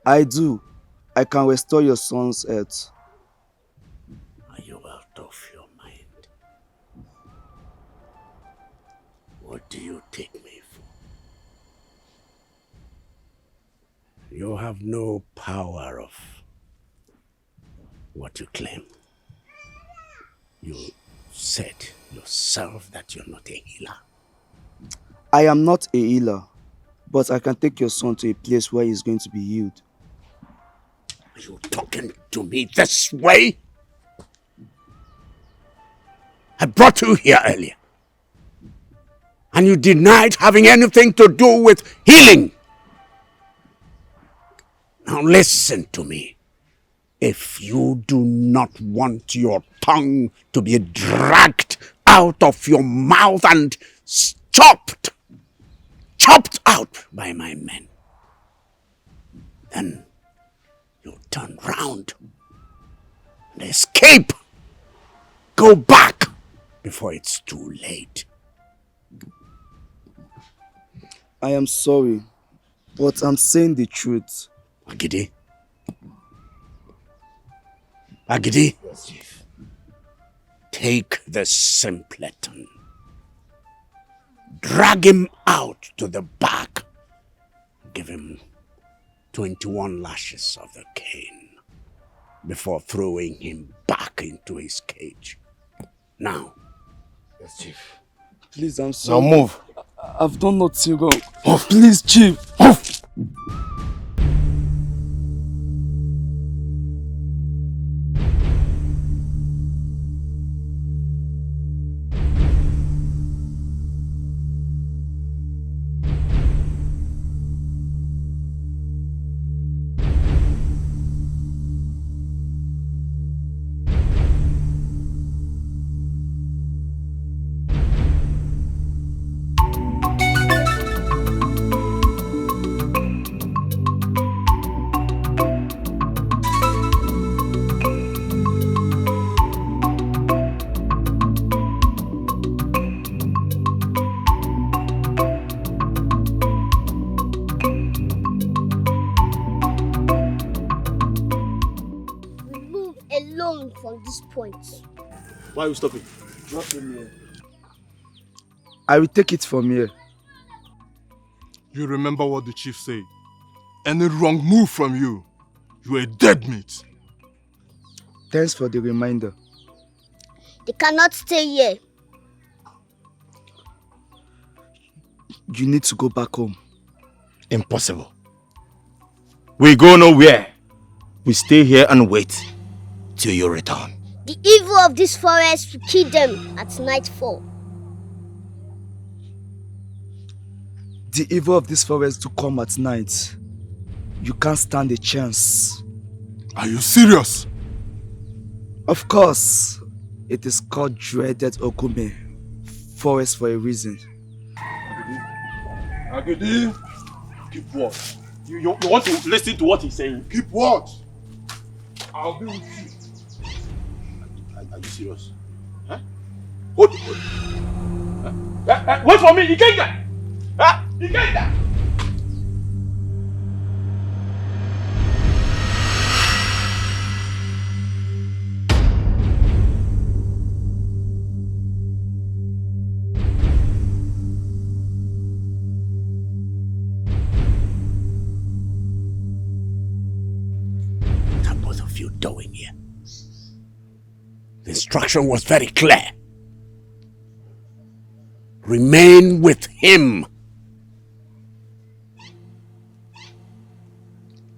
I do. I can restore your son's health. Are you out of your mind? What do you take me for? You have no power of what you claim. You said yourself that you're not a healer. I am not a healer, but I can take your son to a place where he's going to be healed. Are you talking to me this way? I brought you here earlier, and you denied having anything to do with healing. Now listen to me. If you do not want your tongue to be dragged out of your mouth and chopped out by my men, then you turn round and escape. Go back before it's too late. I am sorry, but I'm saying the truth. Agidi? Yes, Chief. Take the simpleton. Drag him out to the back. Give him 21 lashes of the cane before throwing him back into his cage. Now. Yes, Chief. Please, I'm sorry. Now move. I've done nothing wrong. Please, Chief. From this point. Why are you stopping? Drop him here. I will take it from here. You remember what the chief said. Any wrong move from you, you are dead meat. Thanks for the reminder. They cannot stay here. You need to go back home. Impossible. We go nowhere. We stay here and wait till you return. The evil of this forest will kill them at nightfall. The evil of this forest to come at night. You can't stand a chance. Are you serious? Of course. It is called dreaded Okume forest for a reason. Agidi, keep what? You want to listen to what he's saying? Keep what? I'll be with you. Are you serious? Huh? Hold. Huh? Wait for me, you can't get. Huh? You can't get. What are both of you doing here? The instruction was very clear. Remain with him.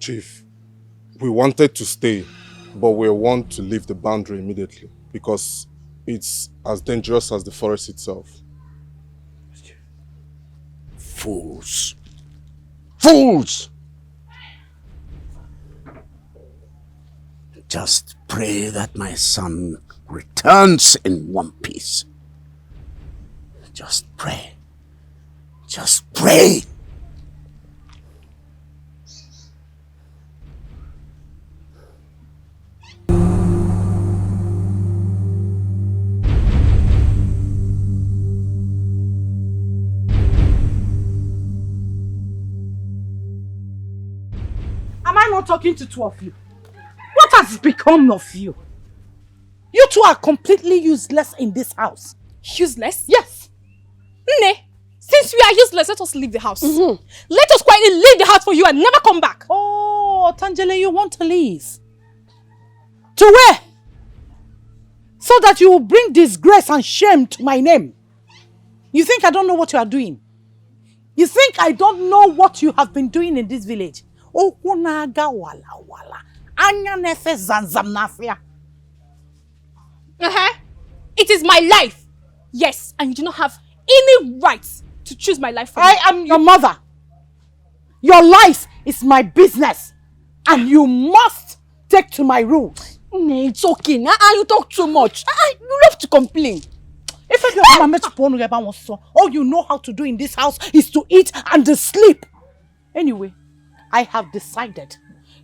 Chief, we wanted to stay, but we want to leave the boundary immediately because it's as dangerous as the forest itself. Fools. Fools! Just pray that my son returns in one piece. Just pray. Just pray. Am I not talking to two of you? What has become of you? You two are completely useless in this house. Useless? Yes. Ne, since we are useless, let us leave the house. Let us quietly leave the house for you and never come back. Oh, Tangele, you want to leave? To where? So that you will bring disgrace and shame to my name. You think I don't know what you are doing? You think I don't know what you have been doing in this village? Oh, kunaga wala wala. Anya nefe zanzam nafia. It is my life. Yes, and you do not have any right to choose my life for me. I am your mother. Your life is my business. And you must take to my rules. Nee, it's okay. You talk too much. You love to complain. All you know how to do in this house is to eat and to sleep. Anyway, I have decided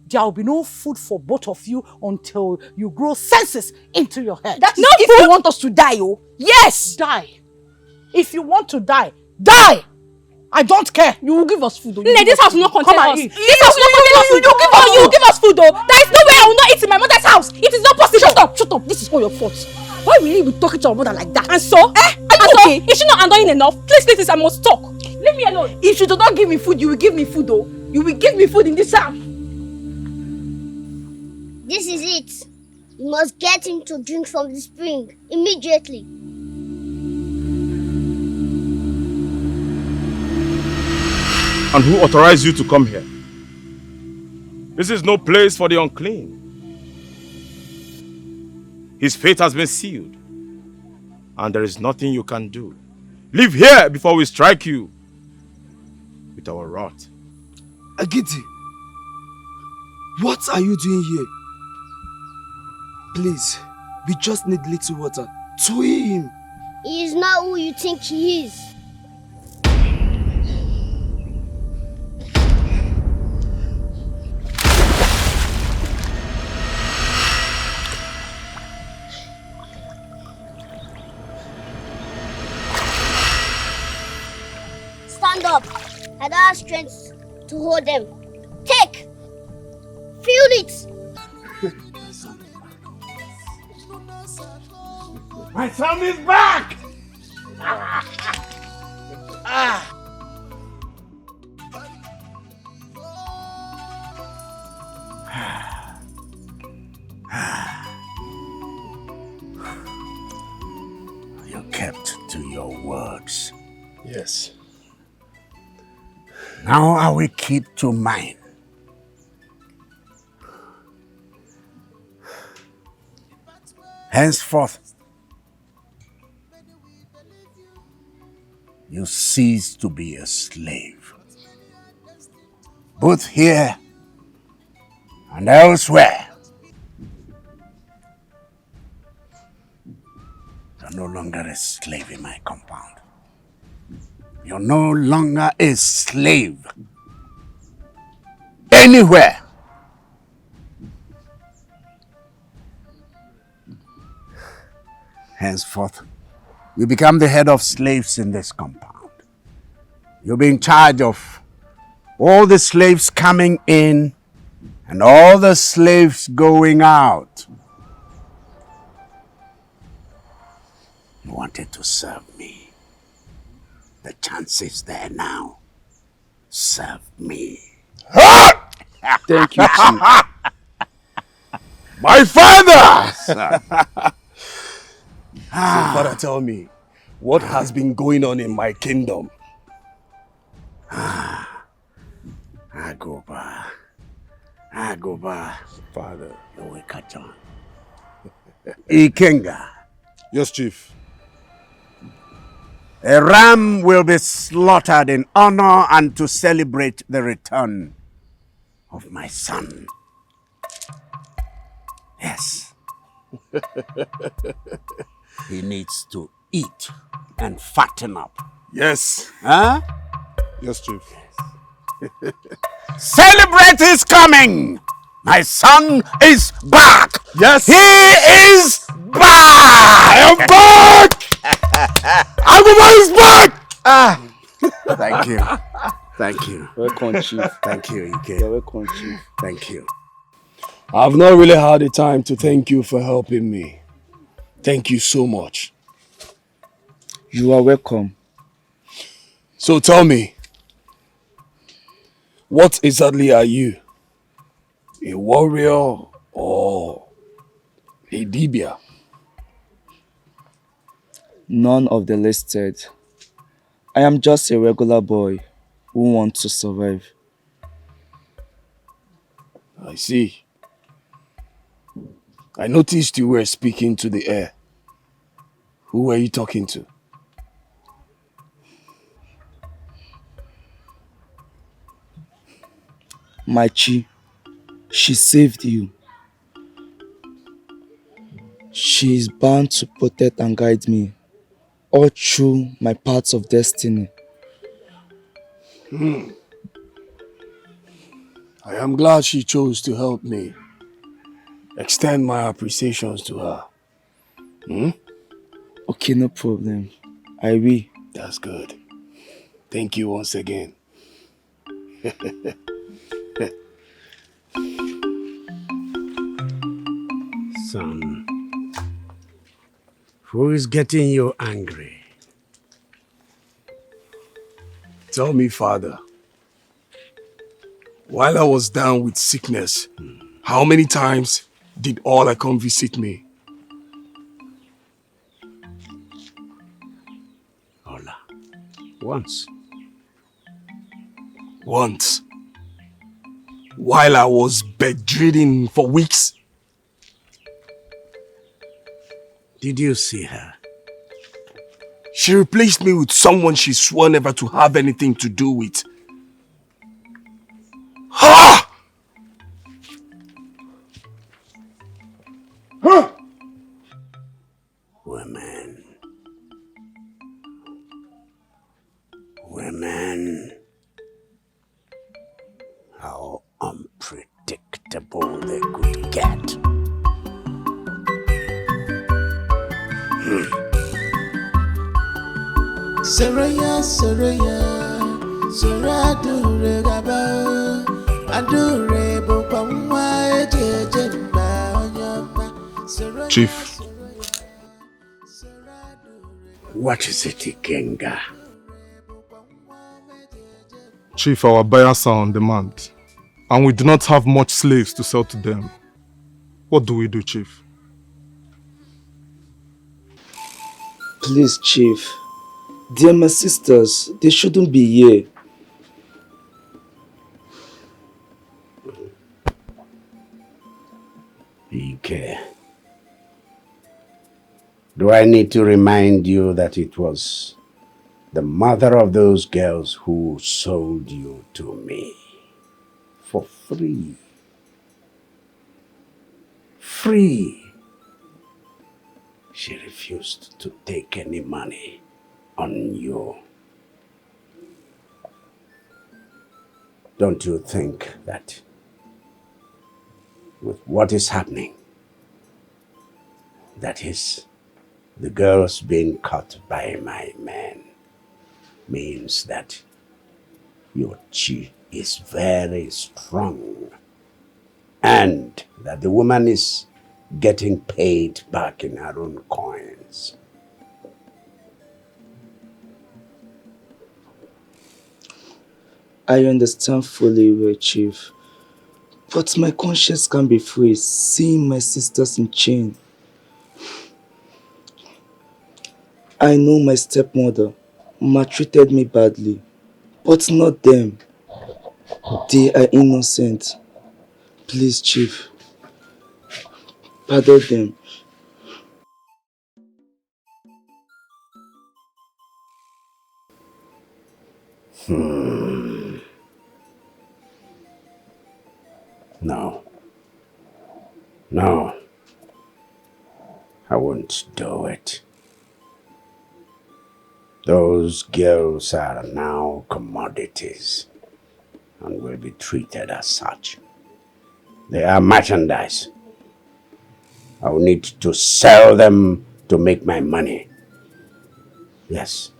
there will be no food for both of you until you grow senses into your head. That's not if you want us to die, oh. Yes! Die. If you want to die, die! I don't care. You will give us food, though. Nee, this house will not contain us. Eat. This house will not contain us. You will give us food, though. There is no way I will not eat in my mother's house. It is not possible. Shut up. This is all your fault. Why will you be talking to our mother like that? And so? Are you okay? Is she not annoying enough? Please, I must talk. Leave me alone. If you do not give me food, you will give me food, though. You will give me food in this house. This is it. You must get him to drink from the spring immediately. And who authorized you to come here? This is no place for the unclean. His fate has been sealed, and there is nothing you can do. Leave here before we strike you with our rod. Agiti, what are you doing here? Please, we just need little water. To him. He is not who you think he is. Stand up. I don't have strength to hold them. Take. Feel it. My son is back! You kept to your words. Yes. Now I will keep to mine. Henceforth, you cease to be a slave. Both here and elsewhere. You're no longer a slave in my compound. You're no longer a slave anywhere. Henceforth, you become the head of slaves in this compound. You'll be in charge of all the slaves coming in and all the slaves going out. You wanted to serve me. The chance is there now. Serve me. Thank you, Chief. My father! So, Father, tell me, what has been going on in my kingdom? Agoba. Father. You will catch on. Ikenga. Yes, Chief. A ram will be slaughtered in honor and to celebrate the return of my son. Yes. He needs to eat and fatten up. Yes. Huh? Yes, Chief. Celebrate his coming! My son is back! Yes! He is back! I am back! Aguma is back! Thank you. Thank you. Welcome, Chief. Thank you, Ike. You're welcome, Chief. Thank you. I've not really had the time to thank you for helping me. Thank you so much. You are welcome. So tell me, what exactly are you? A warrior or a dibia? None of the listed. I am just a regular boy who wants to survive. I see. I noticed you were speaking to the air. Who were you talking to? My Chi, she saved you. She is bound to protect and guide me all through my paths of destiny. I am glad she chose to help me. Extend my appreciations to her. Okay, no problem. I will. That's good. Thank you once again. Son, who is getting you angry? Tell me, Father, while I was down with sickness, how many times did Allah come visit me? Ola. Once. Once. While I was bedridden for weeks. Did you see her? She replaced me with someone she swore never to have anything to do with. Ha! Huh! Women. Women. How unpredictable they could get. Soraya, Soradure Gaba, Adure Bopamwa, Chief, What is it, Ikenga? Chief, our buyers are on demand, and we do not have much slaves to sell to them. What do we do, Chief? Please, Chief. They are my sisters. They shouldn't be here. Ike. Do I need to remind you that it was the mother of those girls who sold you to me for free? Free. She refused to take any money on you. Don't you think that with what is happening, that is, the girls being caught by my men, means that your chi is very strong and that the woman is getting paid back in her own coins? I understand fully well, Chief. But my conscience can't be free seeing my sisters in chain. I know my stepmother maltreated me badly, but not them. They are innocent. Please, Chief, pardon them. No. No. I won't do it. Those girls are now commodities and will be treated as such. They are merchandise. I will need to sell them to make my money. Yes.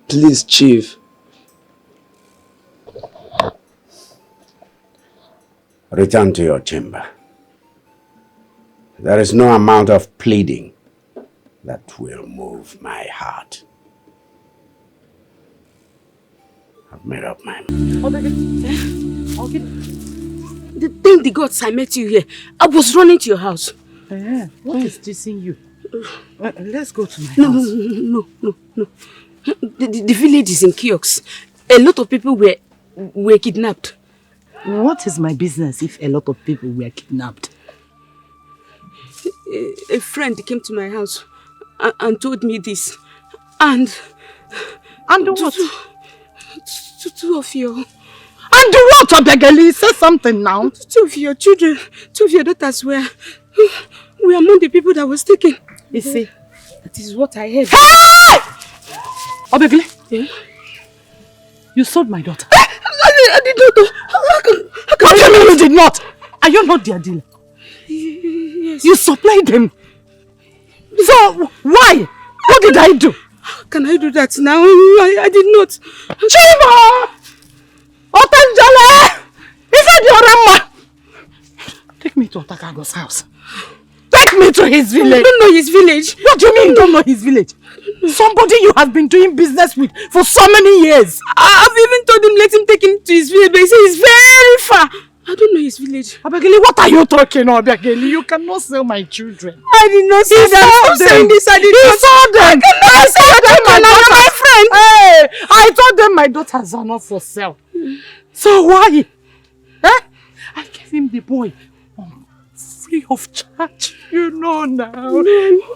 Please, Chief. Return to your chamber. There is no amount of pleading that will move my heart. I've made up my mind. Thank the gods I met you here. I was running to your house. What is dissing you? Let's go to my No. The village is in chaos. A lot of people were kidnapped. What is my business if a lot of people were kidnapped? A friend came to my house and told me this. And what? Two of your... And what, Obegali? Say something now. Two of your children, two of your daughters were among the people that was taken. You see? That is what I heard. Hey! Obegali? Yeah? You sold my daughter. I did not know. How do you mean you did not? Are you not their dealer? Yes. You supplied them. So, why? What did I do? How can I do that now? I did not. Chima! Otanjale! Ifediorama! Take me to Otakago's house. Take me to his village. I don't know his village. What do you mean you don't know his village? Somebody you have been doing business with for so many years. I've even told him let him take him to his village, but he says it's very far. I don't know his village. Obegali, what are you talking about, Obegali? You cannot sell my children. I did not say that. Stop saying this. I did not. Saw them. I said them. My friend. Hey, I told them my daughters are not for sale. So why? I gave him the boy free of charge. You know now.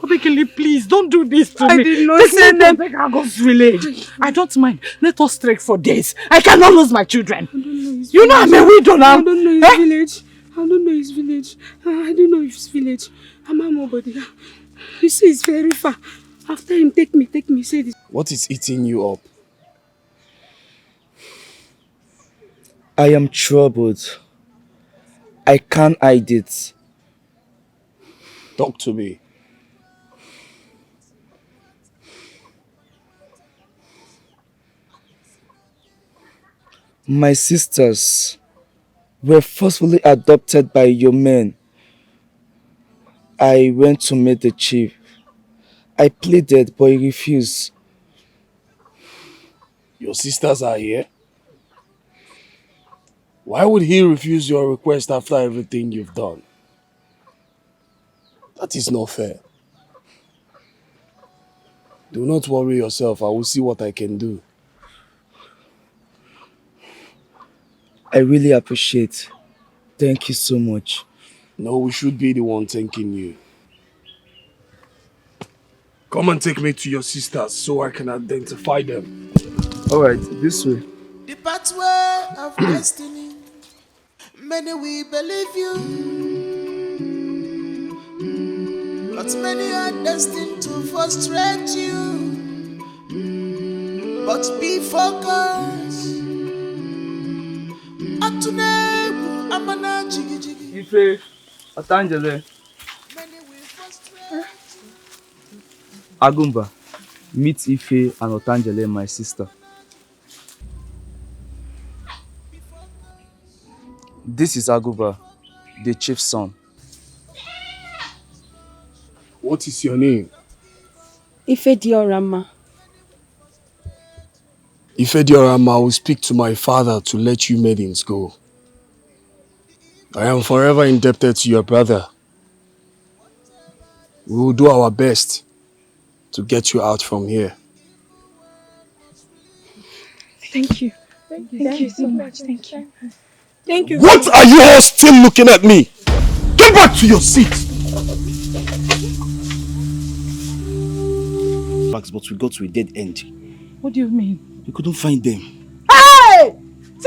Obegali, please don't do this to me. I did not say them. Take Agos village. I don't mind. Let us trek for days. I cannot lose my children. You know I'm a widow now. I don't know his village. I don't know his village. I don't know his village. I'm a nobody. You see, it's very far. After him, take me. Say this. What is eating you up? I am troubled. I can't hide it. Talk to me. My sisters were forcefully adopted by your men. I went to meet the chief. I pleaded, but he refused. Your sisters are here? Why would he refuse your request after everything you've done? That is not fair. Do not worry yourself. I will see what I can do. I really appreciate. Thank you so much. No, we should be the one thanking you. Come and take me to your sisters so I can identify them. Alright, this way. The pathway of destiny. Many will believe you, but many are destined to frustrate you. But be focused. Atunebu amana jigi jigi. Ife, Atangele. Many will frustrate. Agumba, meet Ife and Otangele, my sister. This is Agumba, the chief's son. What is your name? Ifediorama. Ifediorama, I will speak to my father to let you maidens go. I am forever indebted to your brother. We will do our best to get you out from here. Thank you. Thank you so much. Thank you. Thank you. What are you all still looking at me? Get back to your seat! But we got to a dead end. What do you mean? We couldn't find them. Hey! We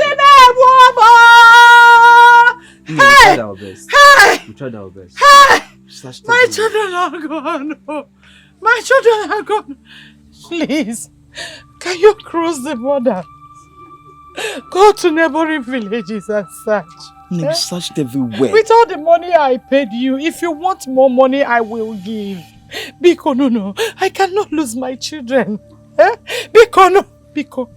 tried our best. Hey! We tried our best. Hey! My children are gone. My children are gone. Please, can you cross the border? Go to neighboring villages and search. We searched everywhere. With all the money I paid you, if you want more money, I will give. Biko, no. I cannot lose my children. Biko, no. Biko.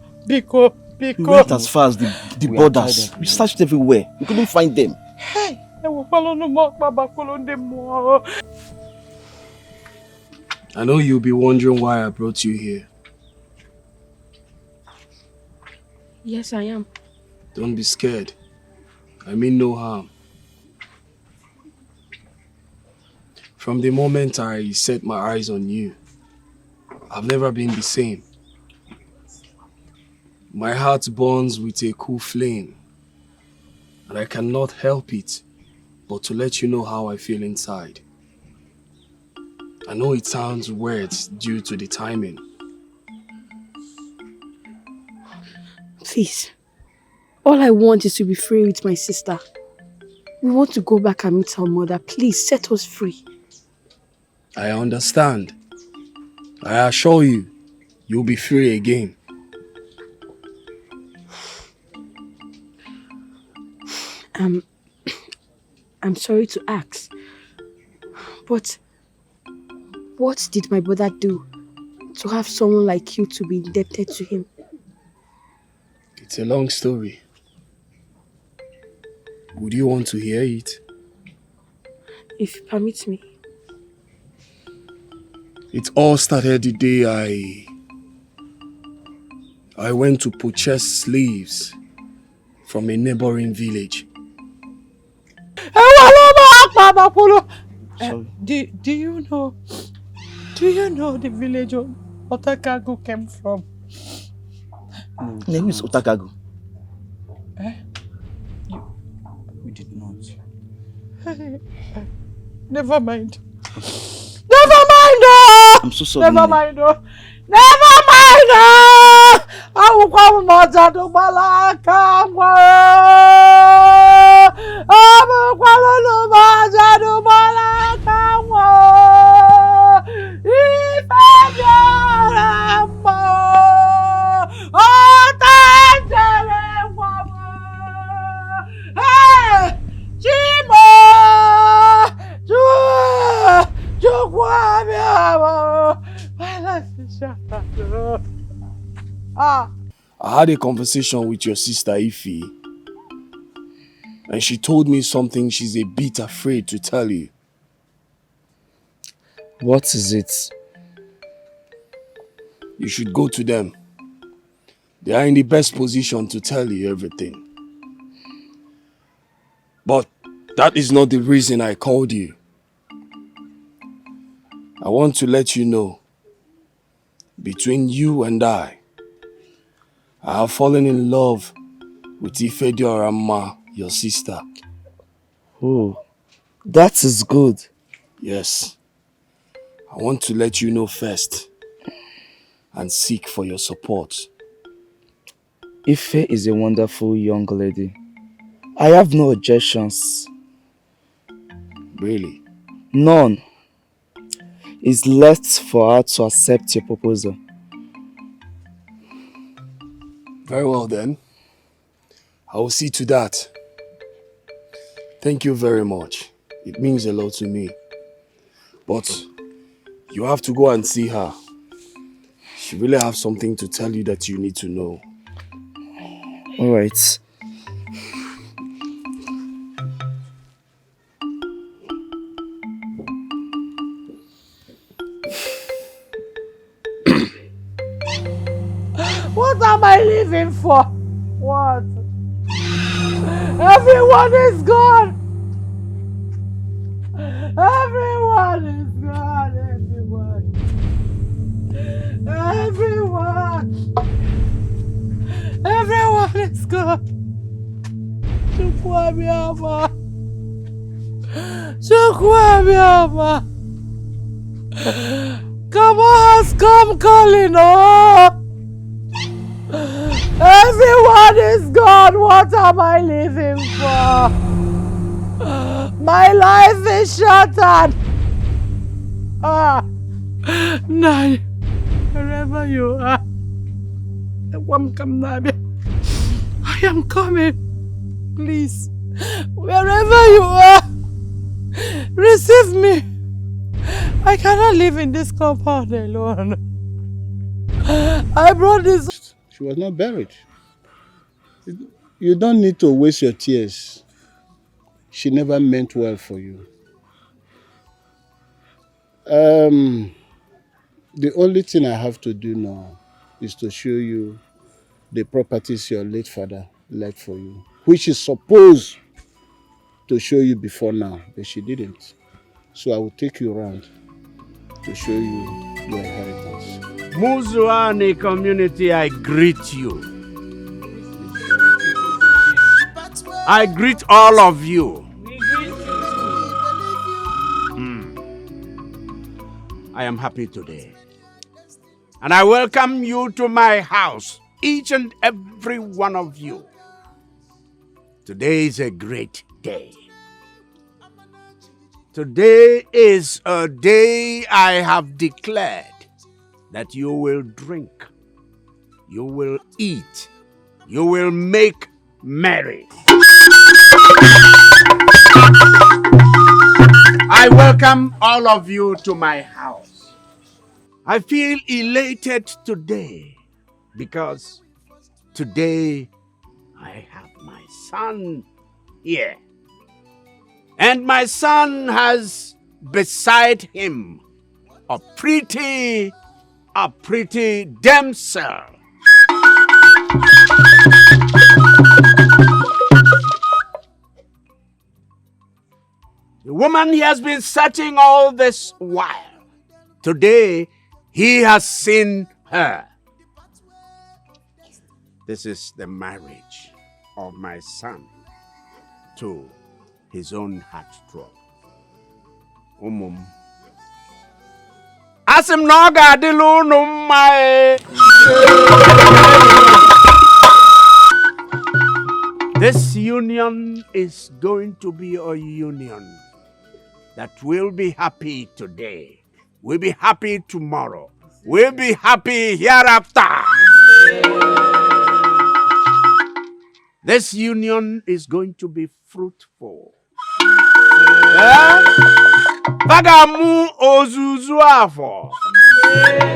We went as far as the borders. We searched everywhere. We couldn't find them. Hey, I know you'll be wondering why I brought you here. Yes, I am. Don't be scared. I mean no harm. From the moment I set my eyes on you, I've never been the same. My heart burns with a cool flame, and I cannot help it but to let you know how I feel inside. I know it sounds weird due to the timing. Please, all I want is to be free with my sister. We want to go back and meet our mother. Please, set us free. I understand. I assure you, you'll be free again. I'm sorry to ask, but what did my brother do to have someone like you to be indebted to him? It's a long story. Would you want to hear it? If you permit me. It all started the day I went to purchase slaves from a neighboring village. Do you know the village Otakago came from? Name is Otakago. We did not. Never mind. Never mind, oh! I'm so sorry. Never mind, oh! Never mind, oh! I will come to the Balaka. I will come to the Balaka. If I am hey! Chimo! My life is shattered. I had a conversation with your sister Ify, and she told me something she's a bit afraid to tell you. What is it? You should go to them. They are in the best position to tell you everything. But that is not the reason I called you. I want to let you know, between you and I have fallen in love with Ifediorama, your sister. Oh, that is good. Yes. I want to let you know first and seek for your support. Ife is a wonderful young lady. I have no objections. Really? None. It's left for her to accept your proposal. Very well then. I will see to that. Thank you very much. It means a lot to me. But you have to go and see her. She really has something to tell you that you need to know. All right. What am I living for? What? Everyone is gone. Everyone is gone. Everyone is gone. Chukwuabiama. Come on, come calling, oh! Everyone is gone. What am I living for? My life is shattered. Nani, wherever you are, I am coming. Please, wherever you are, receive me. I cannot live in this compound alone. I brought this. She was not buried. You don't need to waste your tears. she never meant well for you. The only thing I have to do now is to show you the properties your late father left for you, which is supposed to show you before now, but she didn't. So I will take you around to show you your inheritance. Muzuani community, I greet you. I greet all of you. I am happy today. And I welcome you to my house, each and every one of you. Today is a great day. Today is a day I have declared that you will drink, you will eat, you will make merry. I welcome all of you to my house. I feel elated today because today I have my son here. And my son has beside him a pretty damsel. The woman he has been searching all this while. Today, he has seen her. This is the marriage of my son to his own heartthrob. Asim noga dilu numai. This union is going to be a union that will be happy today, will be happy tomorrow, will be happy hereafter. This union is going to be fruitful. Bagamu ozuzu afọ,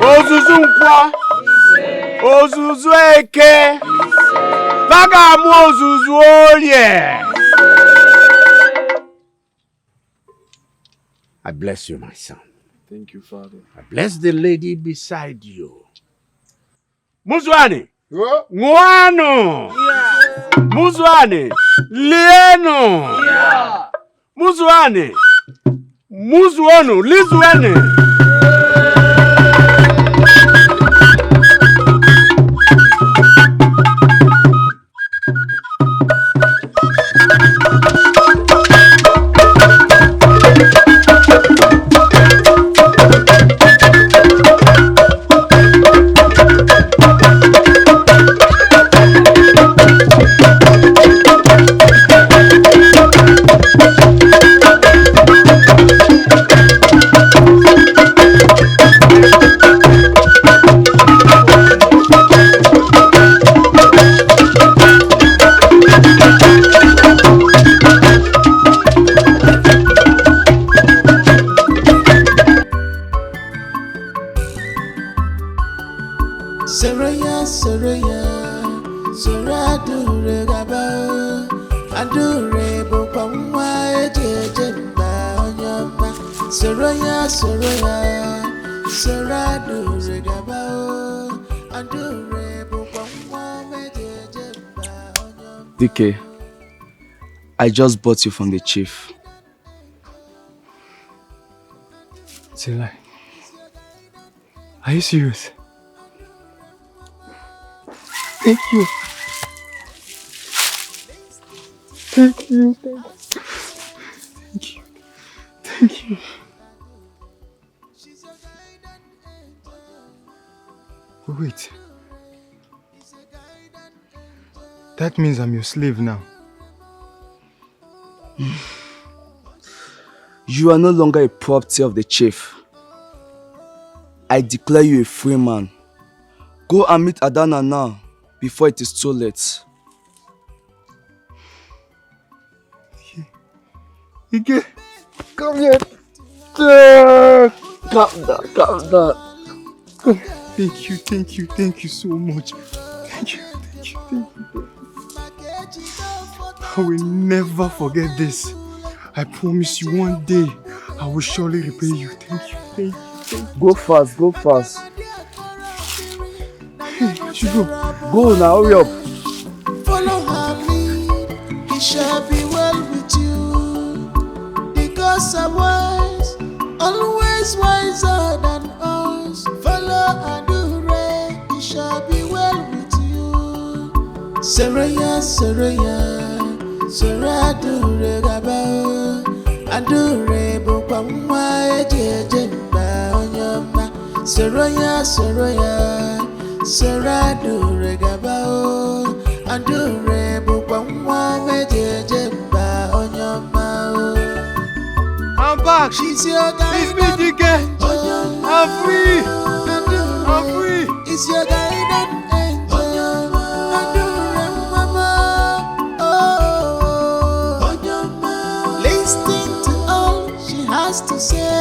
ozuzu nkwa, ozuzu eke, bagamu ozuzu oye. I bless you, my son. Thank you, Father. I bless the lady beside you. Muzwani, Mwano. Muzwani, Lieno. Muzwani, Muzwano, Lizwane. DK, I just bought you from the chief. It's a lie. Are you serious? Thank you. Thank you. Thank you. Thank you. Wait. That means I'm your slave now. You are no longer a property of the chief. I declare you a free man. Go and meet Adana now, before it is too late. Ike, come here. Calm down. Thank you so much. Thank you. I will never forget this. I promise you one day I will surely repay you. Thank you, thank you, thank you. Go fast, go fast. Hey, I should go. Go now, hurry up. Follow her lead, it shall be well with you. Because I'm wise, always wiser than us. Follow Adure, it shall be well with you. Seraya, Seraya, Seradure Gaba, Adure Bukwa Ejemba Onyoma. Seraya, Seraya, Seradure Gaba, Adure Bukwa Ejemba Onyoma. I'm back. She's your guy. It's me, DK. I'm free. I'm free. It's your guidance angel. Adore mama. Oh, listen to all she has to say.